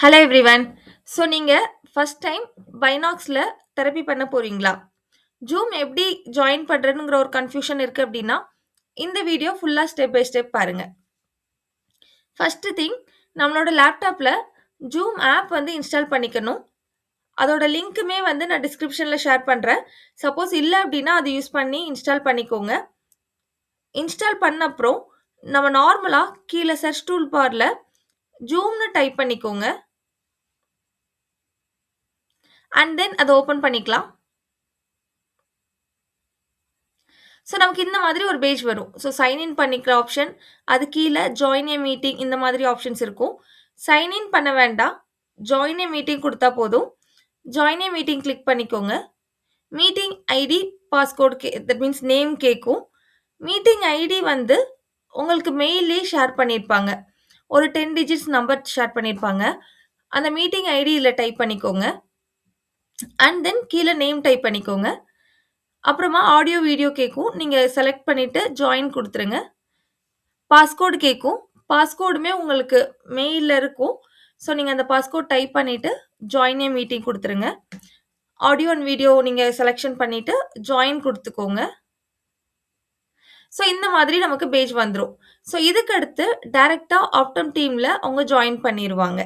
Hello everyone. So நீங்க first time பைனாக்ஸ்ல therapy பண்ண போறீங்களா? ஜூம் எப்படி ஜாயின் பண்றதுங்கிற ஒரு கன்ஃப்யூஷன் இருக்கு அப்படின்னா, இந்த வீடியோ ஃபுல்லா ஸ்டெப் பை ஸ்டெப் பாருங்க. ஃபர்ஸ்ட் திங் நம்மளோட லேப்டாப்ல ஜூம் ஆப் வந்து இன்ஸ்டால் பண்ணிக்கணும். அதோட லிங்க்குமே வந்து நான் டிஸ்கிரிப்ஷன்ல ஷேர் பண்றேன். சப்போஸ் இல்ல அப்படின்னா அத யூஸ் பண்ணி இன்ஸ்டால் பண்ணிக்கோங்க. இன்ஸ்டால் பண்ண அப்புறம் நம்ம நார்மலா கீழ சர்ச் டூல் பார்ல ஜூம்னு டைப் பண்ணிக்கோங்க. அண்ட் தென் அத ஓப்பன் பண்ணிக்கலாம். ஸோ நமக்கு இந்த மாதிரி ஒரு பேஜ் வரும். ஸோ சைன் இன் பண்ணிக்கிற ஆப்ஷன், அது கீழ ஜாயின் எ மீட்டிங் இந்த மாதிரி ஆப்ஷன்ஸ் இருக்கும். சைன் இன் பண்ண வேண்டாம். ஜாயின் எ மீட்டிங் குடுத்தா போதும். ஜாயின் எ மீட்டிங் கிளிக் பண்ணிக்கோங்க. Meeting ID, passcode that means name கேட்கும். மீட்டிங் ஐடி வந்து உங்களுக்கு மெயில்லயே ஷேர் பண்ணியிருப்பாங்க. ஒரு 10 டிஜிட்ஸ் நம்பர் ஷேர் பண்ணியிருப்பாங்க. அந்த மீட்டிங் ஐடி இதுல டைப் பண்ணிக்கோங்க. அண்ட் தென் கீழ நேம் டைப் பண்ணிக்கோங்க. அப்புறமா ஆடியோ, வீடியோ கேட்கும். நீங்க செலக்ட் பண்ணிட்டு ஜாயின் குடுத்துருங்க. பாஸ்கோடு கேட்கும். பாஸ்கோடுமே உங்களுக்கு மெயில்ல இருக்கும். ஸோ நீங்க அந்த பாஸ்கோட் டைப் பண்ணிட்டு ஜாயின் எ மீட்டிங் குடுத்துருங்க. ஆடியோ அண்ட் வீடியோ நீங்க செலக்ஷன் பண்ணிட்டு ஜாயின் குடுத்துக்கோங்க. ஸோ இந்த மாதிரி நமக்கு பேஜ் வந்துரும். ஸோ இதுக்கு அடுத்து டைரக்ட்டா ஆப்டம் டீம்ல அவங்க ஜாயின் பண்ணிருவாங்க.